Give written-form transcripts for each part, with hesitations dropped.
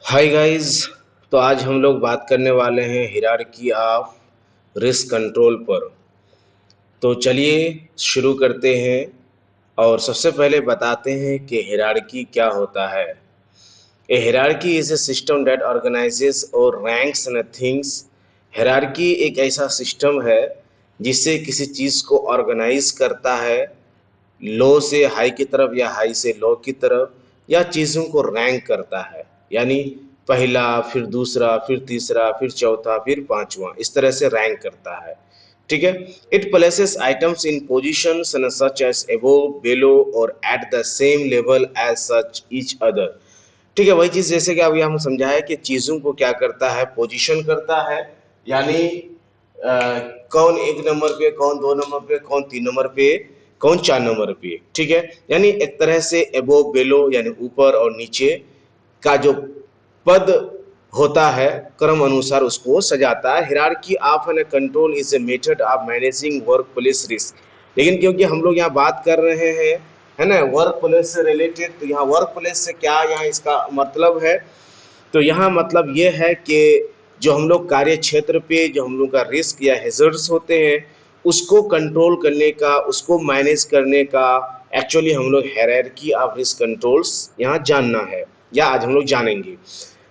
Hi guys. तो आज हम लोग बात करने वाले हैं हिरार्की ऑफ रिस्क कंट्रोल पर। तो चलिए शुरू करते हैं और सबसे पहले बताते हैं कि हिरार्की क्या होता है। A hierarchy is a system that organises और रैंक्स थिंग्स। हिरार्की एक ऐसा सिस्टम है जिससे किसी चीज़ को ऑर्गेनाइज करता है, लो से हाई की तरफ या हाई से लो की तरफ, या चीज़ों को रैंक करता है। यानी पहला, फिर दूसरा, फिर तीसरा, फिर चौथा, फिर पांचवा, इस तरह से रैंक करता है। ठीक है। It places items in position such as above, below or at the same level as such each other. ठीक है, वही चीज जैसे कि अभी हम समझाया कि चीजों को क्या करता है, पोजीशन करता है। यानी कौन एक नंबर पे, कौन दो नंबर पे, कौन तीन नंबर पे, कौन चार नंबर पे। ठीक है। यानी एक तरह से एबो बेलो यानी ऊपर और नीचे का जो पद होता है क्रम अनुसार उसको सजाता है। Hierarchy of an control is a method of managing work place risk. लेकिन क्योंकि हम लोग यहाँ बात कर रहे हैं, है ना, वर्क प्लेस से रिलेटेड, तो यहाँ वर्क प्लेस से क्या यहाँ इसका मतलब है, तो यहाँ मतलब ये है कि जो हम लोग कार्य क्षेत्र पे जो हम लोग का रिस्क या हेजर्ड्स होते हैं उसको कंट्रोल करने का, उसको मैनेज करने का एक्चुअली हम लोग हायरार्की ऑफ रिस्क कंट्रोल्स यहाँ जानना है, या आज हम लोग जानेंगे।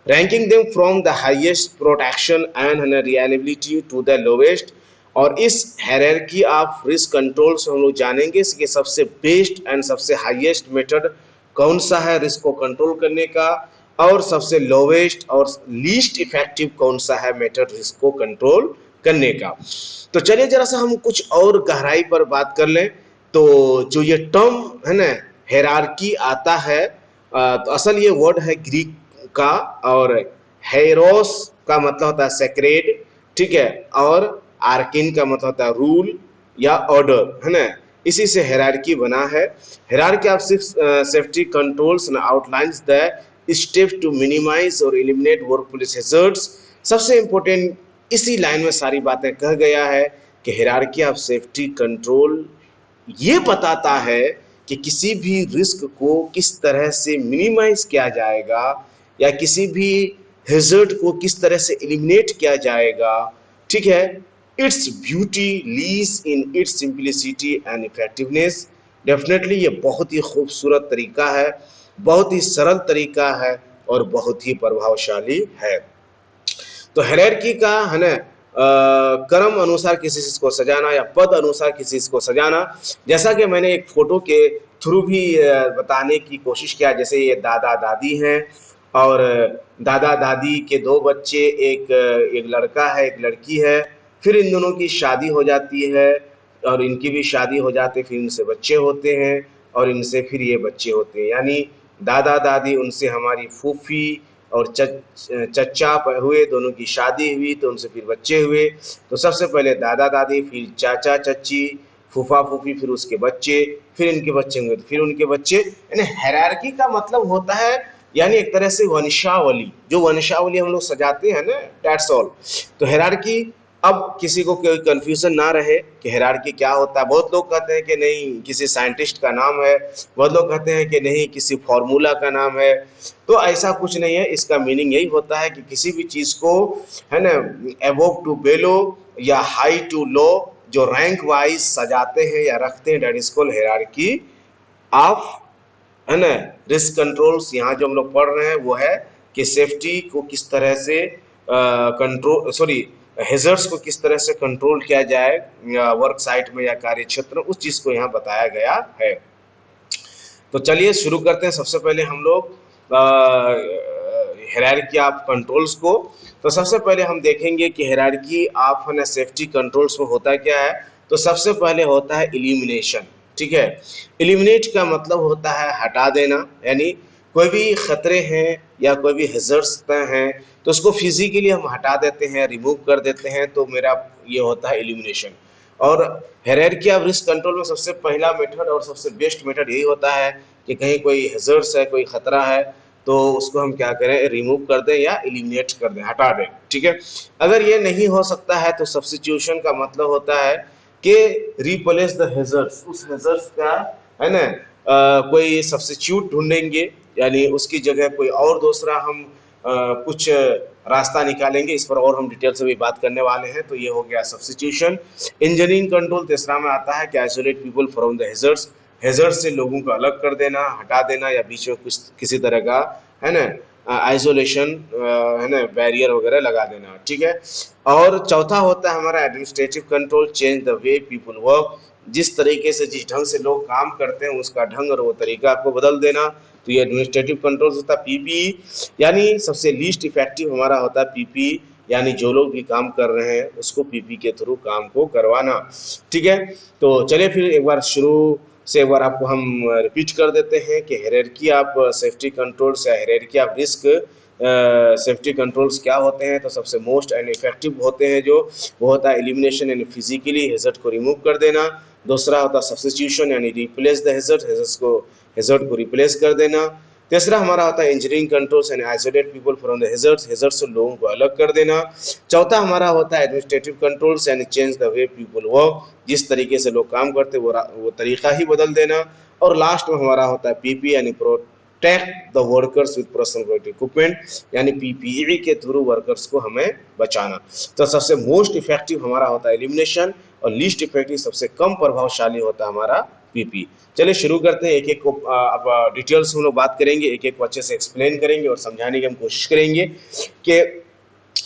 Ranking them from the highest protection and reliability to the lowest. और इस हायरार्की ऑफ रिस्क कंट्रोल से हम लोग जानेंगे कि सबसे बेस्ट एंड सबसे हाईएस्ट मेथड कौन सा है रिस्क को कंट्रोल करने का, और सबसे लोवेस्ट और लीस्ट इफेक्टिव कौन सा है मेथड रिस्क को कंट्रोल करने का। तो चलिए जरा सा हम कुछ और गहराई पर बात कर लें। तो जो ये टर्म है ना, हेरारकी आता है, तो असल ये वर्ड है ग्रीक का, और हेरोस का मतलब होता है सेक्रेड। ठीक है। और आर्किन का मतलब होता है रूल या ऑर्डर, है ना। इसी से हेरारकी बना है। Hierarchy of safety controls outlines the step to minimise और एलिमिनेट वर्क प्लेस हैजर्ड्स। सबसे इंपॉर्टेंट इसी लाइन में सारी बातें कह गया है कि हिरार्की ऑफ सेफ्टी कंट्रोल ये बताता है कि किसी भी रिस्क को किस तरह से मिनिमाइज किया जाएगा, या किसी भी हेजर्ड को किस तरह से एलिमिनेट किया जाएगा। ठीक है। Its beauty lease in its simplicity and effectiveness. Definitely ये बहुत ही खूबसूरत तरीका है, बहुत ही सरल तरीका है और बहुत ही प्रभावशाली है। तो हायरार्की का है ना, क्रम अनुसार किसी चीज को सजाना या पद अनुसार किसी चीज को सजाना। जैसा कि मैंने एक फोटो के थ्रू भी बताने की कोशिश किया, जैसे ये दादा दादी हैं, और दादा दादी के दो बच्चे, एक लड़का है एक लड़की है। फिर इन दोनों की शादी हो जाती है, और इनकी भी शादी हो जाती है, फिर इनसे बच्चे होते हैं, और इनसे फिर ये बच्चे होते हैं। यानी दादा दादी, उनसे हमारी फूफी और चचा हुए, दोनों की शादी हुई तो उनसे फिर बच्चे हुए। तो सबसे पहले दादा दादी, फिर चाचा चची, फूफा फूफी, फिर उसके बच्चे, फिर इनके बच्चे हुए तो फिर उनके बच्चे। यानी हायरार्की का मतलब होता है, यानी एक तरह से वंशावली, जो वंशावली हम लोग सजाते हैं ना, दैट्स ऑल। तो हायरार्की, अब किसी को कोई कंफ्यूजन ना रहे कि हायरार्की क्या होता है। बहुत लोग कहते हैं कि नहीं किसी साइंटिस्ट का नाम है, बहुत लोग कहते हैं कि नहीं किसी फॉर्मूला का नाम है। तो ऐसा कुछ नहीं है। इसका मीनिंग यही होता है कि किसी भी चीज को, है ना, एबोव टू बेलो या हाई टू लो जो रैंक वाइज सजाते हैं या रखते हैं, that is called hierarchy of, है ना, रिस्क कंट्रोल्स। यहाँ जो हम लोग पढ़ रहे हैं वो है कि सेफ्टी को किस तरह से कंट्रोल, सॉरी, हेजर्ड्स को किस तरह से कंट्रोल किया जाए वर्क साइट में या कार्य क्षेत्र में, उस चीज को यहाँ बताया गया है। तो चलिए शुरू करते हैं। सबसे पहले हम लोग हायरार्की ऑफ कंट्रोल्स को। तो सबसे पहले हम देखेंगे कि हायरार्की ऑफ है ना सेफ्टी कंट्रोल्स में होता क्या है। तो सबसे पहले होता है इलिमिनेशन। ठीक है। इलिमिनेट का मतलब होता है हटा देना, यानी कोई भी खतरे हैं या कोई भी हैजर्ड्स हैं तो उसको फिजिकली हम हटा देते हैं, रिमूव कर देते हैं, तो मेरा ये होता है इलिमिनेशन। और हायरार्की ऑफ रिस्क कंट्रोल में सबसे पहला मेथड और सबसे बेस्ट मेथड यही होता है कि कहीं कोई हैजर्ड्स है, कोई खतरा है, तो उसको हम क्या करें, रिमूव कर दें या एलिमिनेट कर दें, हटा दें। ठीक है। अगर ये नहीं हो सकता है तो सब्स्टिट्यूशन का मतलब होता है कि रिप्लेस द हैजर्ड्स, उस हैजर्ड्स का, है ना, कोई सब्स्टिट्यूट ढूंढेंगे, यानी उसकी जगह कोई और दूसरा हम कुछ रास्ता निकालेंगे। इस पर और हम डिटेल से भी बात करने वाले हैं। तो ये हो गया सब्स्टिट्यूशन। इंजीनियरिंग कंट्रोल तीसरा में आता है कि isolate people from the hazards, hazard से लोगों को अलग कर देना, हटा देना, या बीच में कुछ किसी तरह का है ना आइसोलेशन है ना बैरियर वगैरह लगा देना, ठीक है। और चौथा होता है हमारा administrative control, change the way people work, जिस तरीके से जिस ढंग से लोग काम करते हैं उसका ढंग और वो तरीका आपको बदल देना। तो ये एडमिनिस्ट्रेटिव कंट्रोल होता है। पीपीई यानी सबसे लीस्ट इफेक्टिव हमारा होता है पीपीई, यानी जो लोग भी काम कर रहे हैं उसको पीपी के थ्रू काम को करवाना, ठीक है। तो चलिए फिर एक बार शुरू से एक बार आपको हम रिपीट कर देते हैं कि हायरार्की ऑफ सेफ्टी कंट्रोल्स या hierarchy of risk safety controls क्या होते हैं। तो सबसे मोस्ट एंड इफेक्टिव होते हैं जो वो होता है एलिमिनेशन यानी फिजिकली हेजर्ड को रिमूव कर देना। दूसरा होता है सब्स्टिट्यूशन यानी रिप्लेस द हेजर्ड को रिप्लेस कर देना। तीसरा हमारा होता है इंजीनियरिंग कंट्रोल्स यानी isolate people from the hazard से लोगों को अलग कर देना। चौथा हमारा होता है एडमिनिस्ट्रेटिव कंट्रोल्स यानी change the way people work, जिस तरीके से लोग काम करते वो तरीका ही बदल देना। और लास्ट में हमारा होता है पीपी यानी protect the workers with personal protective equipment, यानी पीपीई के थ्रू वर्कर्स को हमें बचाना। तो सबसे मोस्ट इफेक्टिव हमारा होता है एलिमिनेशन और लीस्ट इफेक्टिव सबसे कम प्रभावशाली होता है हमारा पीपी। चलिए शुरू करते हैं। एक एक को अब डिटेल्स हम लोग बात करेंगे, एक एक को अच्छे से एक्सप्लेन करेंगे और समझाने की हम कोशिश करेंगे कि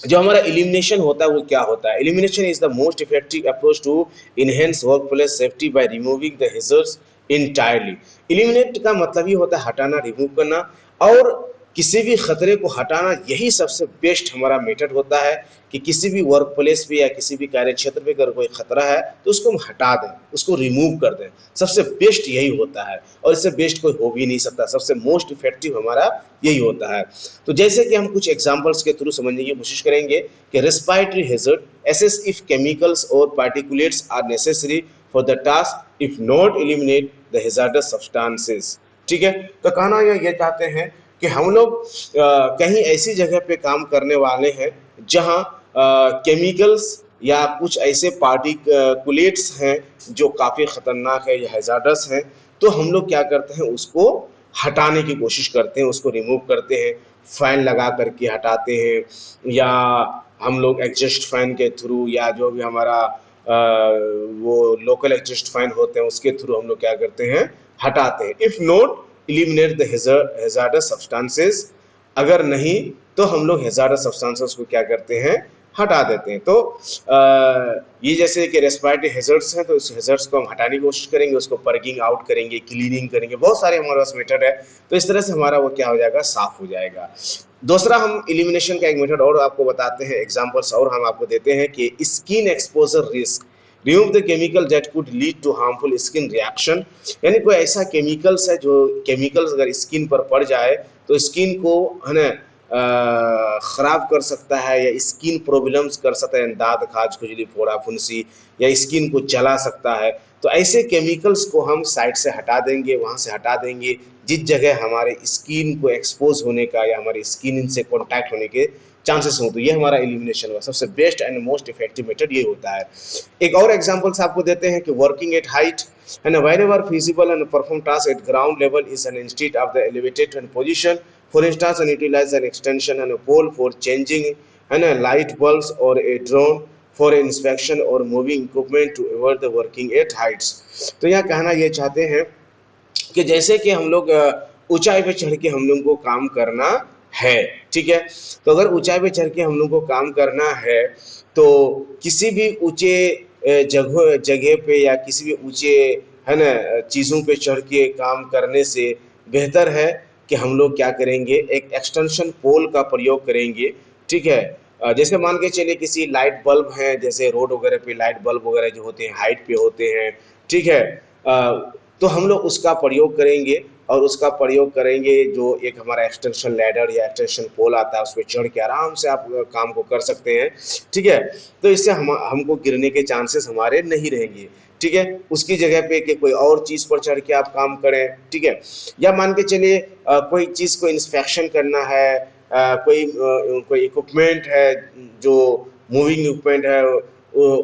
जो हमारा एलिमिनेशन होता है वो क्या होता है। Elimination is the most effective approach to enhance workplace safety by removing the hazards entirely. Eliminate का मतलब ही होता है हटाना, रिमूव करना, और किसी भी खतरे को हटाना। यही सबसे बेस्ट हमारा मेथड होता है कि किसी भी वर्क प्लेस पे या किसी भी कार्य क्षेत्र पे अगर कोई खतरा है तो उसको हम हटा दें, उसको रिमूव कर दें। सबसे बेस्ट यही होता है और इससे बेस्ट कोई हो भी नहीं सकता। सबसे मोस्ट इफेक्टिव हमारा यही होता है। तो जैसे कि हम कुछ एग्जांपल्स के थ्रू समझने की कोशिश करेंगे कि respiratory hazard, assess if chemicals और particulates are necessary for the task if not eliminate the hazardous substances, ठीक है। तो कहना ये चाहते हैं कि हम लोग कहीं ऐसी जगह पे काम करने वाले हैं जहां केमिकल्स या कुछ ऐसे पार्टिकुलेट्स हैं जो काफ़ी ख़तरनाक है या हैजार्डस हैं। तो हम लोग क्या करते हैं, उसको हटाने की कोशिश करते हैं, उसको रिमूव करते हैं, फैन लगा करके हटाते हैं, या हम लोग एग्जस्ट फैन के थ्रू, या जो भी हमारा वो लोकल एग्जस्ट फैन होते हैं उसके थ्रू हम लोग क्या करते हैं, हटाते हैं। If not eliminate the hazardous substances, अगर नहीं तो हम लोग हैजार्डस सब्सटेंसेस को क्या करते हैं, हटा देते हैं। तो ये जैसे कि रेस्पिरेटरी हैजर्ड्स हैं तो इस हैजर्ड्स को हम हटाने की कोशिश करेंगे, उसको पर्गिंग आउट करेंगे, क्लीनिंग करेंगे, बहुत सारे हमारे पास मेथड है। तो इस तरह से हमारा वो क्या हो जाएगा, साफ हो जाएगा। दूसरा हम एलिमिनेशन का एक मेथड और आपको बताते हैं, एग्जांपल्स और हम आपको देते हैं कि skin exposure risk, remove the chemical that could lead to harmful skin reaction, यानी कोई ऐसा केमिकल्स है जो केमिकल्स अगर स्किन पर पड़ जाए तो स्किन को है ना खराब कर सकता है या स्किन प्रॉब्लम्स कर सकता है, दाद खाज खुजली फोड़ा फुंसी, या स्किन को जला सकता है। तो ऐसे केमिकल्स को हम साइड से हटा देंगे, वहाँ से हटा देंगे जिस जगह हमारे स्किन को एक्सपोज होने का या हमारी स्किन इनसे कॉन्टैक्ट होने के चांसेस हो। तो ये हमारा एलिमिनेशन का सबसे best and most effective method ये होता है। एक और एग्जांपल्स आपको देते हैं कि working at height and wherever feasible and perform tasks at ground level is an instead of the elevated position. For instance, and utilize an extension and a pole for changing and a light bulbs or a drone for inspection or moving equipment to avoid the working at heights. तो यहाँ कहना ये चाहते हैं कि जैसे कि हम लोग ऊंचाई पे चढ़ के हम लोग को काम करना है, ठीक है। तो अगर ऊंचाई पे चढ़ के हम लोग को काम करना है तो किसी भी ऊंचे जगह पे या किसी भी ऊंचे है ना चीज़ों पे चढ़ के काम करने से बेहतर है कि हम लोग क्या करेंगे, एक एक्सटेंशन पोल का प्रयोग करेंगे, ठीक है। जैसे मान के चलिए किसी लाइट बल्ब है, जैसे रोड वगैरह पे लाइट बल्ब वगैरह जो होते हैं हाइट पे होते हैं, ठीक है। तो हम लोग उसका प्रयोग करेंगे और उसका प्रयोग करेंगे जो एक हमारा एक्सटेंशन लैडर या एक्सटेंशन पोल आता है, उस पर चढ़ के आराम से आप काम को कर सकते हैं, ठीक है। तो इससे हमको गिरने के चांसेस हमारे नहीं रहेंगे, ठीक है। उसकी जगह पे कि कोई और चीज़ पर चढ़ के आप काम करें, ठीक है। या मान के चलिए कोई चीज़ को इंस्पेक्शन करना है, कोई इक्विपमेंट है जो मूविंग इक्विपमेंट है,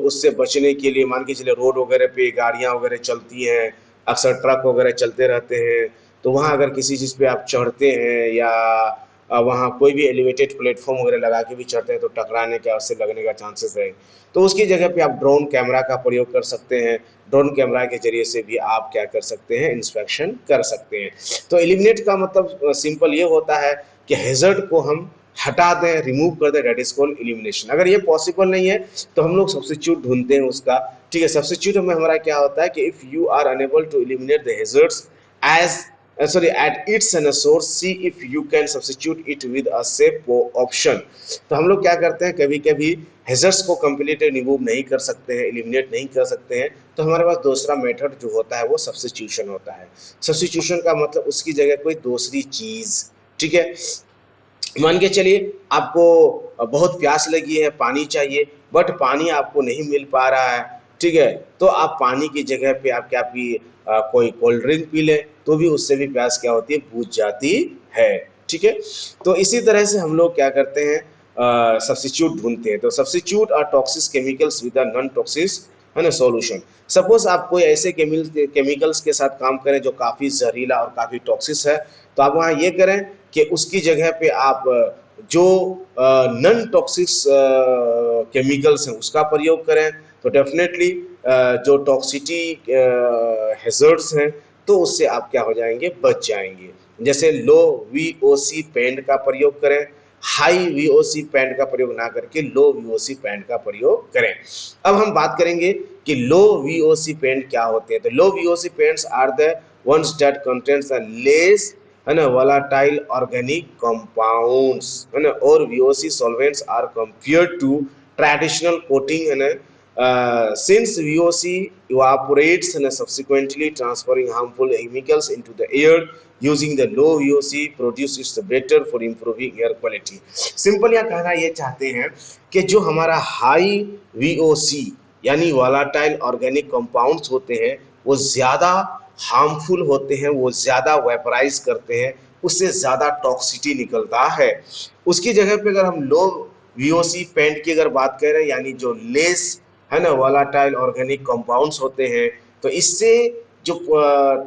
उससे बचने के लिए मान के चलिए रोड वगैरह पे गाड़ियाँ वगैरह चलती हैं, अक्सर ट्रक वगैरह चलते रहते हैं, तो वहाँ अगर किसी चीज़ पे आप चढ़ते हैं या वहाँ कोई भी एलिवेटेड प्लेटफॉर्म वगैरह लगा के भी चढ़ते हैं तो टकराने का, उससे लगने का चांसेस है। तो उसकी जगह पे आप ड्रोन कैमरा का प्रयोग कर सकते हैं। ड्रोन कैमरा के जरिए से भी आप क्या कर सकते हैं, इंस्पेक्शन कर सकते हैं। तो एलिमिनेट का मतलब सिंपल ये होता है कि हैजर्ड को हम हटा दें, रिमूव कर दें, दैट इज कॉल्ड एलिमिनेशन। अगर ये पॉसिबल नहीं है तो हम लोग सब्स्टिट्यूट ढूंढते हैं उसका। ठीक है, सब्स्टिट्यूट में हमारा क्या होता है कि if you are unable to eliminate the hazards as sorry at its and a source, see if you can substitute it with a safe option। तो हम लोग क्या करते हैं, कभी कभी हैजर्ड्स को कंप्लीटली रिमूव नहीं कर सकते हैं, एलिमिनेट नहीं कर सकते हैं, तो हमारे पास दूसरा मेथड जो होता है वो सब्स्टिट्यूशन होता है। सब्स्टिट्यूशन का मतलब उसकी जगह कोई दूसरी चीज, ठीक है। मान के चलिए आपको बहुत प्यास लगी है, पानी चाहिए, बट पानी आपको नहीं मिल पा रहा है, ठीक है। तो आप पानी की जगह पे आप क्या पी कोई कोल्ड ड्रिंक पी लें, तो भी उससे भी प्यास क्या होती है, बुझ जाती है, ठीक है। तो इसी तरह से हम लोग क्या करते हैं, सब्स्टिट्यूट ढूंढते हैं। तो substitute are toxic chemicals with a non toxic है ना सॉल्यूशन। सपोज आप कोई ऐसे केमिकल्स के साथ काम करें जो काफ़ी जहरीला और काफ़ी टॉक्सिक है, तो आप वहाँ ये करें कि उसकी जगह पे आप जो नॉन टॉक्सिक केमिकल्स हैं उसका प्रयोग करें, तो डेफिनेटली जो टॉक्सिटी हैजर्ड्स हैं तो उससे आप क्या हो जाएंगे, बच जाएंगे। जैसे लो वीओसी पेंट का प्रयोग करें, हाई वीओसी पेंट का प्रयोग ना करके लो वीओसी पेंट का प्रयोग करें। अब हम बात करेंगे कि लो वीओसी पेंट क्या होते हैं। तो low VOC paints are the ones that contains a less है ना volatile organic compounds है ना, और VOC solvents are compared to traditional coating है ना, since VOC evaporates and subsequently transferring harmful chemicals into the air, using the low VOC produce is better for improving air quality। Simple यहाँ कहना ये चाहते हैं कि जो हमारा हाई VOC यानी वॉलाटाइल ऑर्गेनिक कंपाउंड्स होते हैं वो ज़्यादा हार्मफुल होते हैं, वो ज़्यादा वेपराइज करते हैं, उससे ज़्यादा टॉक्सिटी निकलता है। उसकी जगह पे अगर हम लो वीओसी पेंट की अगर बात करें, यानी जो लेस है ना वॉलाटाइल ऑर्गेनिक कंपाउंड्स होते हैं, तो इससे जो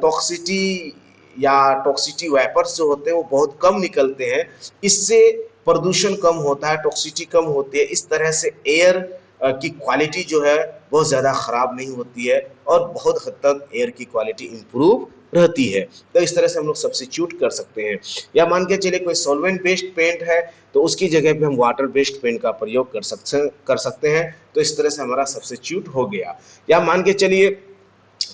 टॉक्सिटी या टॉक्सिटी वेपर्स जो होते हैं वो बहुत कम निकलते हैं। इससे प्रदूषण कम होता है, टॉक्सिटी कम होती है। इस तरह से एयर की क्वालिटी जो है बहुत ज़्यादा ख़राब नहीं होती है और बहुत हद तक एयर की क्वालिटी इंप्रूव रहती है। तो इस तरह से हम लोग सब्स्टिट्यूट कर सकते हैं। या मान के चलिए कोई सॉल्वेंट बेस्ड पेंट है तो उसकी जगह पे हम वाटर बेस्ड पेंट का प्रयोग कर सकते हैं। तो इस तरह से हमारा सब्स्टिट्यूट हो गया। या मान के चलिए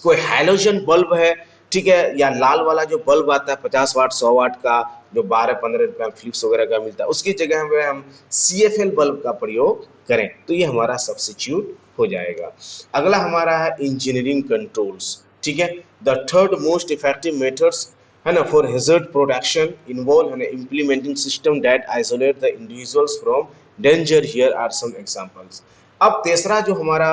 कोई हैलोजन बल्ब है, ठीक है, या लाल वाला जो बल्ब आता है 50 वाट 100 वाट का जो 12-15 रुपये फिलिप्स वगैरह का मिलता है, उसकी जगह में हम CFL बल्ब का प्रयोग करें तो ये हमारा सब्स्टिट्यूट हो जाएगा। अगला हमारा है इंजीनियरिंग कंट्रोल्स, ठीक है। The third most effective methods है ना फॉर हैजर्ड प्रोटेक्शन इन्वॉल्व है implementing system that isolate the individuals from danger. Here are some examples. अब तीसरा जो हमारा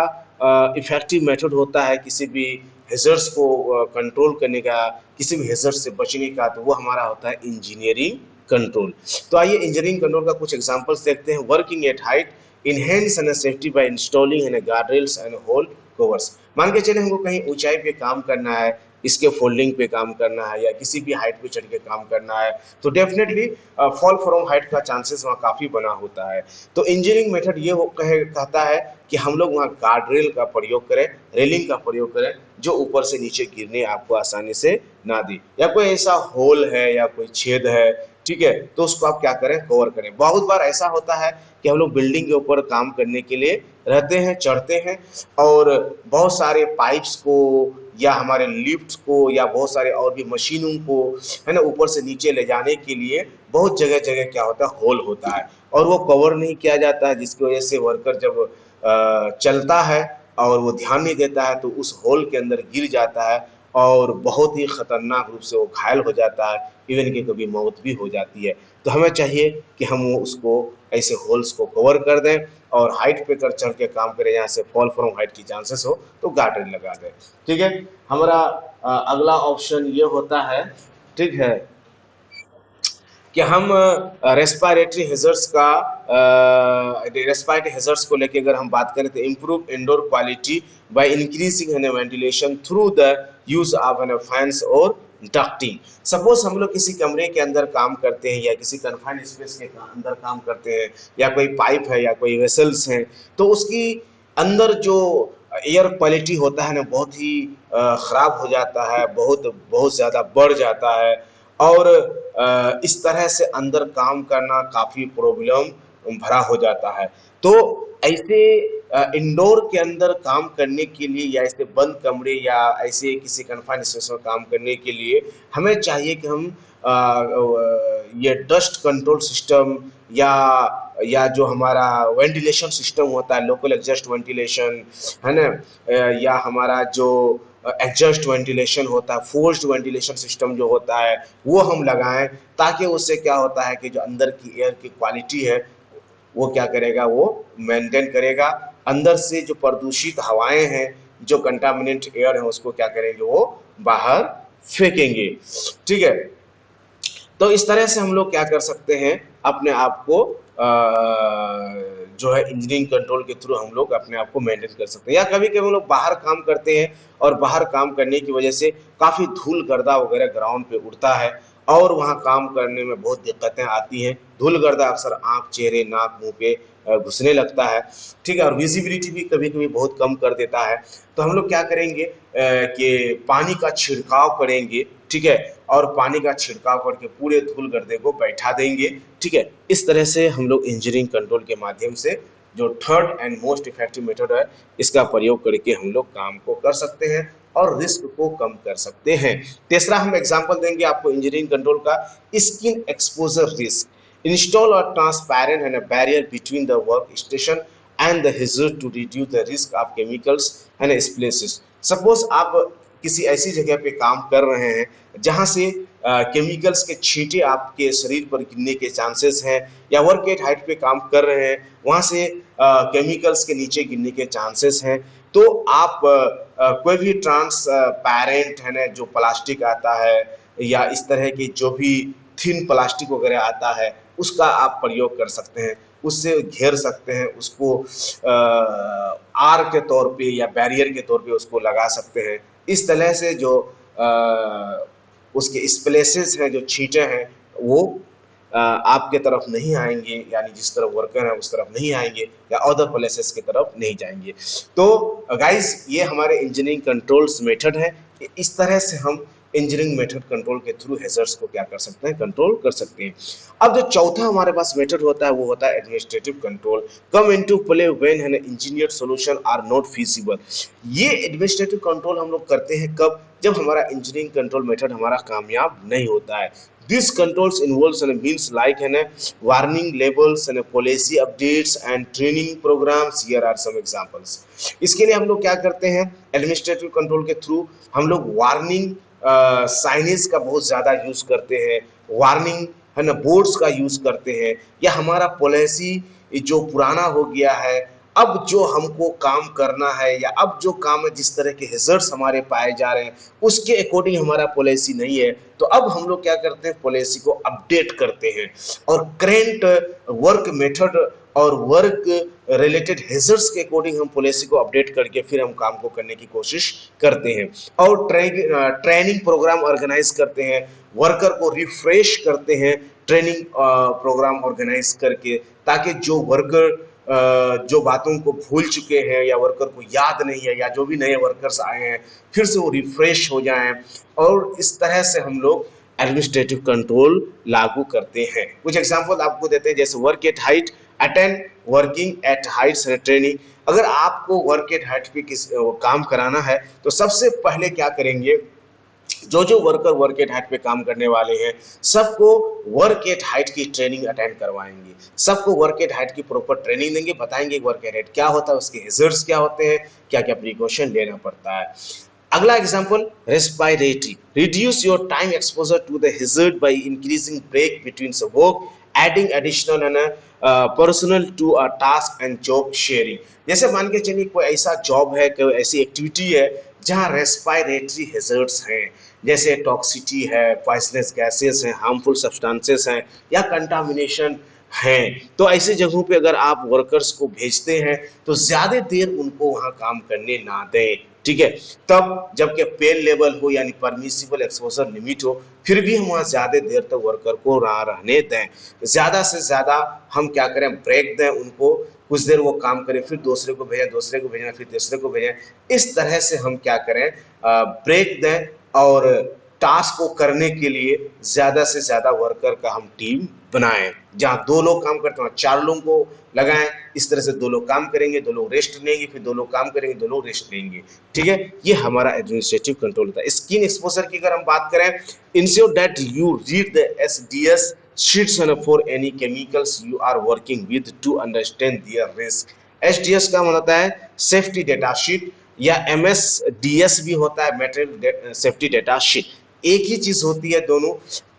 इफेक्टिव मेथड होता है किसी भी हैजर्ड्स को कंट्रोल करने का, किसी भी हैजर्ड से बचने का, तो वो हमारा होता है इंजीनियरिंग कंट्रोल। तो आइए इंजीनियरिंग कंट्रोल का कुछ एग्जांपल्स देखते हैं। Working at height, enhance and safety by installing and guardrails and hole covers. मान के चले हमको कहीं ऊंचाई पे काम करना है, इसके फोल्डिंग पे काम करना है या किसी भी हाइट पे चढ़ के काम करना है, तो डेफिनेटली फॉल फ्रॉम हाइट का चांसेस वहाँ काफ़ी बना होता है। तो इंजीनियरिंग मेथड ये कहता है कि हम लोग वहाँ गार्ड रेल का प्रयोग करें, रेलिंग का प्रयोग करें जो ऊपर से नीचे गिरने आपको आसानी से ना दे। या कोई ऐसा होल है या कोई छेद है, ठीक है, तो उसको आप क्या करें, कवर करें। बहुत बार ऐसा होता है कि हम लोग बिल्डिंग के ऊपर काम करने के लिए रहते हैं, चढ़ते हैं, और बहुत सारे पाइप्स को या हमारे लिफ्ट को या बहुत सारे और भी मशीनों को है ना ऊपर से नीचे ले जाने के लिए बहुत जगह जगह क्या होता है, होल होता है और वो कवर नहीं किया जाता है, जिसकी वजह से वर्कर जब चलता है और वो ध्यान नहीं देता है तो उस होल के अंदर गिर जाता है और बहुत ही खतरनाक रूप से वो घायल हो जाता है, इवन कि कभी मौत भी हो जाती है। तो हमें चाहिए कि हम वो उसको ऐसे होल्स को कवर कर दें और हाइट पे कर चढ़ के काम करें, यहाँ से फॉल फ्रॉम हाइट की चांसेस हो तो गार्डरेल लगा दें, ठीक है। हमारा अगला ऑप्शन ये होता है, ठीक है, कि हम रेस्पिरेटरी हैजर्ड्स का रेस्पिरेटरी हैजर्ड्स को लेके अगर हम बात करें तो improve indoor quality by increasing ventilation through the use of fans और डक्टिंग। सपोज हम लोग किसी कमरे के अंदर काम करते हैं या किसी कन्फाइंड स्पेस के अंदर काम करते हैं, या कोई पाइप है या कोई वेसल्स हैं, तो उसकी अंदर जो एयर क्वालिटी होता है ना, बहुत ही खराब हो जाता है, बहुत बहुत ज़्यादा बढ़ जाता है, और इस तरह से अंदर काम करना काफ़ी प्रॉब्लम भरा हो जाता है। तो ऐसे इंडोर के अंदर काम करने के लिए, या ऐसे बंद कमरे या ऐसे किसी कन्फाइंड स्पेस में काम करने के लिए हमें चाहिए कि हम ये डस्ट कंट्रोल सिस्टम या जो हमारा वेंटिलेशन सिस्टम होता है, लोकल एग्जस्ट वेंटिलेशन है ना, या हमारा जो एग्जस्ट वेंटिलेशन होता है, फोर्स्ड वेंटिलेशन सिस्टम जो होता है, वो हम लगाएं, ताकि उससे क्या होता है कि जो अंदर की एयर की क्वालिटी है वो क्या करेगा, वो मेंटेन करेगा। अंदर से जो प्रदूषित हवाएं हैं, जो कंटामिनेंट एयर है, उसको क्या करेंगे, वो बाहर फेंकेंगे। ठीक है। तो इस तरह से हम लोग क्या कर सकते हैं, अपने आप को जो है इंजीनियरिंग कंट्रोल के थ्रू हम लोग अपने आप को मेंटेन कर सकते हैं। या कभी कभी हम लोग बाहर काम करते हैं और बाहर काम करने की वजह से काफ़ी धूल गर्दा वगैरह ग्राउंड पे उड़ता है, और वहाँ काम करने में बहुत दिक्कतें आती हैं। धूल गर्दा अक्सर आँख, चेहरे, नाक, मुंह पे घुसने लगता है। ठीक है। और विजिबिलिटी भी कभी कभी बहुत कम कर देता है। तो हम लोग क्या करेंगे कि पानी का छिड़काव करेंगे। ठीक है। और पानी का छिड़काव करके पूरे धूल गर्दे को बैठा देंगे। ठीक है। इस तरह से हम लोग इंजीनियरिंग कंट्रोल के माध्यम से, जो third and most effective method है, इसका प्रयोग करके हम लोग काम को कर सकते हैं और रिस्क को कम कर सकते हैं। तीसरा हम एग्जांपल देंगे आपको इंजीनियरिंग कंट्रोल का, skin exposure risk. Install a transparent and a barrier between the work station and the hazard to reduce the risk of chemicals and splashes. Suppose आप किसी ऐसी जगह पे काम कर रहे हैं जहां से केमिकल्स के छींटे आपके शरीर पर गिरने के चांसेस हैं, या वर्क एट हाइट पे काम कर रहे हैं, वहां से केमिकल्स के नीचे गिरने के चांसेस हैं। तो आप कोई भी ट्रांसपेरेंट है ना, जो प्लास्टिक आता है, या इस तरह की जो भी थिन प्लास्टिक वगैरह आता है, उसका आप प्रयोग कर सकते हैं, उससे घेर सकते हैं, उसको आर के तौर पे या बैरियर के तौर पे उसको लगा सकते हैं। इस तरह से जो उसके स्प्लेसेस हैं, जो छींटे हैं, वो आपके तरफ नहीं आएंगे, यानी जिस तरफ वर्कर है उस तरफ नहीं आएंगे, या अदर प्लेसेस की तरफ नहीं जाएंगे। तो गाइस, ये हमारे इंजीनियरिंग कंट्रोल्स मेथड है। इस तरह से हम इंजीनियरिंग मेथड कंट्रोल के थ्रू हैजर्ड्स को क्या कर सकते हैं, कंट्रोल कर सकते हैं। अब जो चौथा हमारे पास मेथड होता है, वो होता है administrative control. Come into play when an engineer solution are not feasible. ये एडमिनिस्ट्रेटिव कंट्रोल हम लोग करते हैं कब, जब हमारा इंजीनियरिंग कंट्रोल मेथड हमारा कामयाब नहीं होता है। These controls involves and means like warning labels and policy updates and training programs. Here are some examples. इसके लिए हम लोग क्या करते हैं, एडमिनिस्ट्रेटिव कंट्रोल के थ्रू हम लोग वार्निंग साइनेज का बहुत ज़्यादा यूज करते हैं, वार्निंग है ना, बोर्ड्स का यूज करते हैं, या हमारा पॉलिसी जो पुराना हो गया है, अब जो हमको काम करना है, या अब जो काम है, जिस तरह के हैजर्ड्स हमारे पाए जा रहे हैं उसके अकॉर्डिंग हमारा पॉलिसी नहीं है, तो अब हम लोग क्या करते हैं, पॉलिसी को अपडेट करते हैं, और करेंट वर्क मेथड और वर्क रिलेटेड हैजर्ड्स के अकॉर्डिंग हम पॉलिसी को अपडेट करके फिर हम काम को करने की कोशिश करते हैं। और ट्रेनिंग प्रोग्राम ऑर्गेनाइज करते हैं, वर्कर को रिफ्रेश करते हैं ट्रेनिंग प्रोग्राम ऑर्गेनाइज करके, ताकि जो वर्कर जो बातों को भूल चुके हैं, या वर्कर को याद नहीं है, या जो भी नए वर्कर्स आए हैं, फिर से वो रिफ्रेश हो जाएं। और इस तरह से हम लोग एडमिनिस्ट्रेटिव कंट्रोल लागू करते हैं। कुछ एग्जांपल आपको देते हैं, जैसे work at height, attend working at Heights training. अगर आपको वर्क एट हाइट पे काम कराना है, तो सबसे पहले क्या करेंगे, जो जो वर्कर वर्क एट हाइट पे काम करने वाले हैं, सबको वर्क एट हाइट की ट्रेनिंग अटेंड करवाएंगे, सबको वर्क एट हाइट की प्रॉपर ट्रेनिंग देंगे, बताएंगे वर्क एट हाइट क्या होता है, उसके हैजर्ड्स क्या होते हैं, क्या क्या प्रिकॉशन लेना पड़ता है। अगला example, respiratory, reduce your time exposure to the hazard by increasing break between work, adding additional and personal to a task and job sharing. जैसे मान के चलिए कोई ऐसा जॉब है, कोई ऐसी एक्टिविटी है जहाँ रेस्पिरेटरी हैजर्ड्स हैं, जैसे टॉक्सिटी है, पॉइजनस गैसेस हैं, हार्मफुल सब्सटेंसेस हैं, या कंटामिनेशन हैं, तो ऐसे जगहों पे अगर आप वर्कर्स को भेजते हैं, तो ज़्यादा देर उनको वहाँ काम करने ना दें। ठीक है। तब जबकि पेन लेवल हो यानी परमिसिबल एक्सपोजर लिमिट हो, फिर भी हम वहाँ ज्यादा देर तक वर्कर को रहने दें, ज्यादा से ज्यादा हम क्या करें, ब्रेक दें उनको, कुछ देर वो काम करें, फिर दूसरे को भेजें, दूसरे को भेजें, फिर तीसरे को भेजें। इस तरह से हम क्या करें, ब्रेक दें और टास्क को करने के लिए ज्यादा से ज्यादा वर्कर का हम टीम बनाएं। जहां 2 लोग काम करते हैं 4 लोगों को लगाएं। इस तरह से 2 लोग काम करेंगे, 2 लोग रेस्ट लेंगे, फिर 2 लोग काम करेंगे, 2 लोग रेस्ट लेंगे, ठीक है। ये हमारा एडमिनिस्ट्रेटिव कंट्रोल होता है। स्किन एक्सपोजर की अगर हम बात करें, ensure that you read the SDS sheets for any chemicals you are working with to understand their risk. SDS का मतलब होता है सेफ्टी डेटा शीट, या एमएसडीएस भी होता है, मटेरियल सेफ्टी डेटा शीट। एक ही चीज होती है दोनों।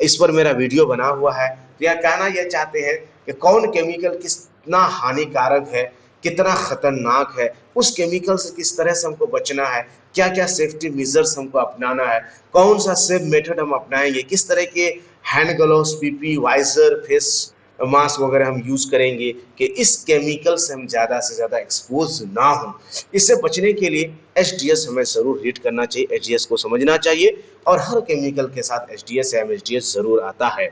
इस पर मेरा वीडियो बना हुआ है। यह कहना यह चाहते हैं कि कौन केमिकल कितना हानिकारक है, कितना खतरनाक है, उस केमिकल से किस तरह से हमको बचना है, क्या क्या सेफ्टी मेजर्स हमको अपनाना है, कौन सा सेफ मेथड हम अपनाएंगे, किस तरह के hand gloves, PP, visor, face mask वगैरह हम यूज करेंगे कि इस केमिकल से हम ज्यादा से ज्यादा एक्सपोज ना हो। इससे बचने के लिए एचडीएस हमें जरूर रीड करना चाहिए, एचडीएस को समझना चाहिए, और हर केमिकल के साथ एचडीएस या एमएचडीएस जरूर आता है।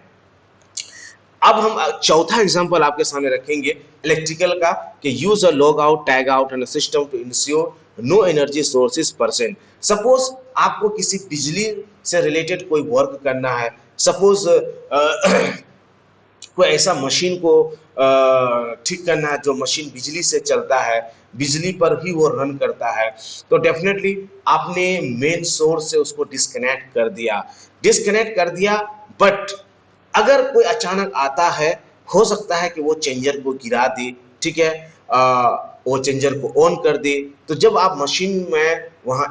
अब हम चौथा एग्जांपल आपके सामने रखेंगे इलेक्ट्रिकल का, कि use a log out, tag out and system to ensure no energy sources percent. Suppose आपको किसी बिजली से रिलेटेड कोई वर्क करना है, सपोज कोई ऐसा मशीन को ठीक करना है जो मशीन बिजली से चलता है, बिजली पर ही वो रन करता है, तो डेफिनेटली आपने मेन सोर्स से उसको डिस्कनेक्ट कर दिया। बट अगर कोई अचानक आता है, हो सकता है कि वो चेंजर को गिरा दे, ठीक है, वो चेंजर को ऑन कर दे। तो जब आप मशीन में वहां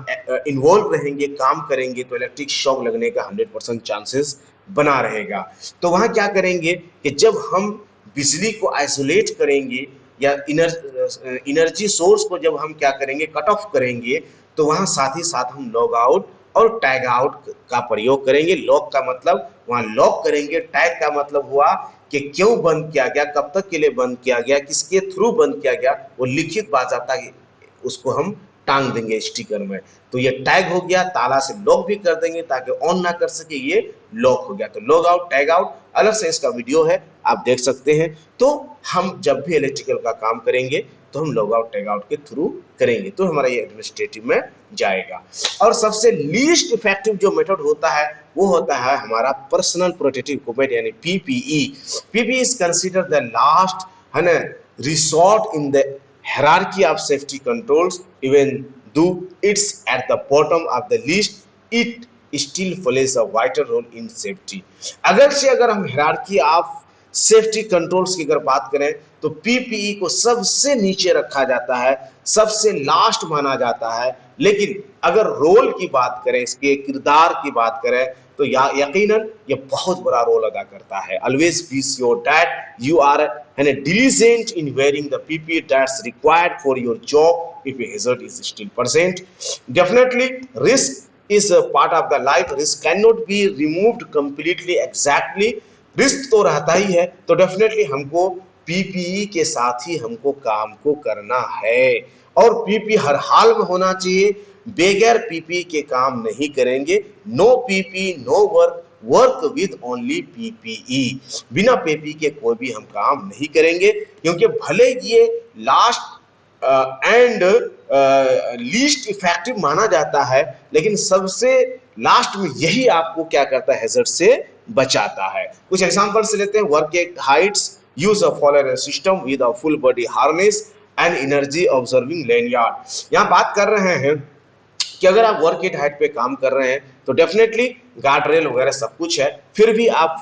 इन्वॉल्व रहेंगे, काम करेंगे, तो इलेक्ट्रिक शॉक लगने का 100% चांसेस बना रहेगा। तो वहां क्या करेंगे कि जब हम बिजली को आइसोलेट करेंगे या इनर्जी सोर्स को जब हम क्या करेंगे, कट ऑफ करेंगे, तो वहां साथ ही साथ हम लॉग आउट और टैग आउट का प्रयोग करेंगे। लॉक का मतलब वहां लॉक करेंगे, टैग का मतलब हुआ कि क्यों बंद किया गया, कब तक के लिए बंद किया गया, किसके थ्रू बंद किया गया, वो लिखित बाजाता उसको हम टांग देंगे स्टिकर में। तो ये टैग हो गया, ताला से लॉक भी कर देंगे ताकि ऑन ना कर सके, ये लॉक हो गया। तो लॉग आउट, टैग आउट, अलग से इसका वीडियो है, आप देख सकते हैं। तो हम जब भी इलेक्ट्रिकल का काम करेंगे तो हम लॉग आउट, टैग आउट के थ्रू करेंगे, तो हमारा ये एडमिनिस्ट्रेटिव में जाएगा। और सबसे लीस्ट इफेक्टिव जो मेथड होता है वो होता है हमारा पर्सनल प्रोटेक्टिव इक्विपमेंट यानी PPE. PPE is consider the last है ना resort in the hierarchy of safety controls. Even though it's at the bottom of the list, it still plays a vital role in safety. अगर हम hierarchy of safety controls की अगर बात करें तो PPE को सबसे नीचे रखा जाता है, सबसे लास्ट माना जाता है। लेकिन अगर रोल की बात करें, इसके किरदार की बात करें, तो यकीनन ये बहुत बड़ा रोल अदा करता है। Always be sure that you are diligent in wearing the PPE that's required for your job if a hazard is still present. Definitely risk is a part of the life. Risk cannot be removed completely exactly. Risk तो रहता ही है, तो definitely हमको PPE के साथ ही हमको काम को करना है। और पीपी हर हाल में होना चाहिए, बगैर पीपी के काम नहीं करेंगे। No PP no work, work with only PPE. बिना पीपी के कोई भी हम काम नहीं करेंगे, क्योंकि भले ये लास्ट एंड लीस्ट इफेक्टिव माना जाता है, लेकिन सबसे लास्ट में यही आपको क्या करता है, हैजर्ड से बचाता है। कुछ एग्जांपल से लेते हैं। Work at heights, use a fall arrest system with a full body harness and energy absorbing lanyard. यहाँ बात कर रहे हैं कि अगर आप वर्क एट हाइट पे काम कर रहे हैं तो डेफिनेटली गार्ड रेल वगैरह सब कुछ है, फिर भी आप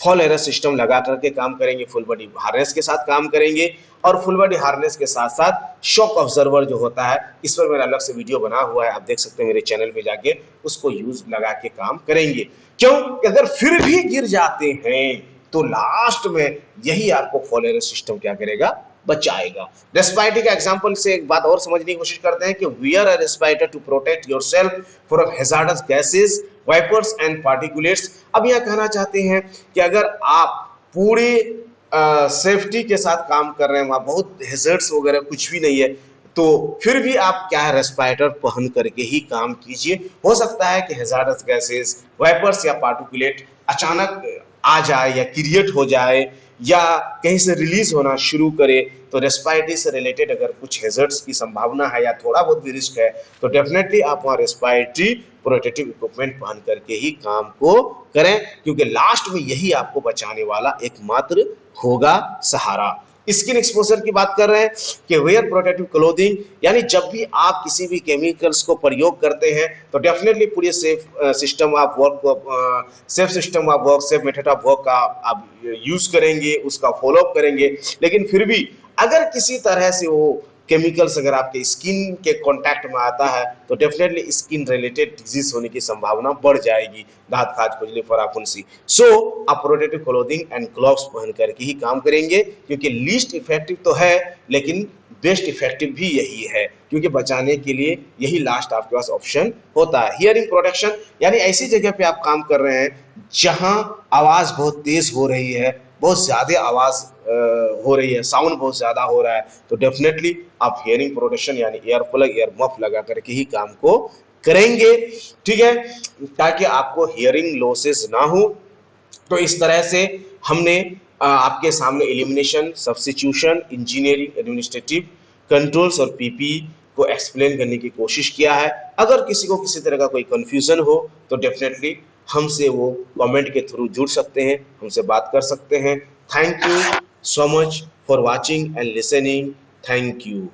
फॉल एरर सिस्टम लगा करके काम करेंगे, फुल बॉडी हार्नेस के साथ काम करेंगे। और फुल बॉडी हार्नेस के साथ साथ शॉक ऑब्जर्वर जो होता है, इस पर मेरा अलग से वीडियो बना हुआ है, आप देख सकते हैं मेरे चैनल पे जाके, उसको यूज लगा के काम करेंगे। क्यों? अगर फिर भी गिर जाते हैं तो लास्ट में यही आपको फॉल एरर सिस्टम क्या करेगा, बचाएगा। रेस्पिरेटरी का एग्जांपल से एक बात और समझने की कोशिश करते हैं कि wear a respirator to protect yourself from hazardous gases, vapours and particulates. अब यह कहना चाहते हैं कि अगर आप पूरी सेफ्टी के साथ काम कर रहे हैं, वहां बहुत हैजर्ड्स वगैरह कुछ भी नहीं है, तो फिर भी आप क्या है, रेस्पिरेटर पहन करके ही काम कीजिए। हो सकता है कि हैजार्डस गैसेस, वाइपर्स या पार्टिकुलेट अचानक आ जाए या क्रिएट हो जाए या कहीं से रिलीज होना शुरू करे, तो रेस्पिरेटरी से रिलेटेड अगर कुछ हैजर्ड्स की संभावना है या थोड़ा बहुत भी रिस्क है, तो डेफिनेटली आप वहाँ रेस्पिरेटरी प्रोटेक्टिव इक्विपमेंट पहन करके ही काम को करें, क्योंकि लास्ट में यही आपको बचाने वाला एकमात्र होगा सहारा। स्किन एक्सपोजर की बात कर रहे हैं कि वेयर प्रोटेक्टिव क्लोथिंग, यानी जब भी आप किसी भी केमिकल्स को प्रयोग करते हैं तो डेफिनेटली पूरी safe system of work, safe system of work, safe method of work का आप यूज करेंगे, उसका फॉलोअप करेंगे। लेकिन फिर भी अगर किसी तरह से वो केमिकल्स अगर आपके स्किन के कांटेक्ट में आता है तो डेफिनेटली स्किन रिलेटेड डिजीज होने की संभावना बढ़ जाएगी, दांत खाज खुजली फरा फुंसी। सो आप प्रोटेक्टिव क्लोथिंग एंड ग्लव्स पहन करके ही काम करेंगे, क्योंकि लीस्ट इफेक्टिव तो है लेकिन बेस्ट इफेक्टिव भी यही है, क्योंकि बचाने के लिए यही लास्ट आपके पास ऑप्शन होता है। हियरिंग प्रोटेक्शन, यानी ऐसी जगह पे आप काम कर रहे हैं जहां आवाज बहुत तेज हो रही है, बहुत ज्यादा आवाज हो रही है, साउंड बहुत ज्यादा हो रहा है, तो डेफिनेटली आप हियरिंग प्रोटेक्शन यानी ईयर प्लग, ईयर मफ लगा करके ही काम को करेंगे, ठीक है, ताकि आपको हियरिंग लॉसेस ना हो। तो इस तरह से हमने आपके सामने elimination, substitution, engineering, administrative controls और पीपी को एक्सप्लेन करने की कोशिश किया है। अगर किसी को किसी तरह का कोई कंफ्यूजन हो तो डेफिनेटली हमसे वो कमेंट के थ्रू जुड़ सकते हैं, हमसे बात कर सकते हैं। Thank you so much for watching and listening. Thank you.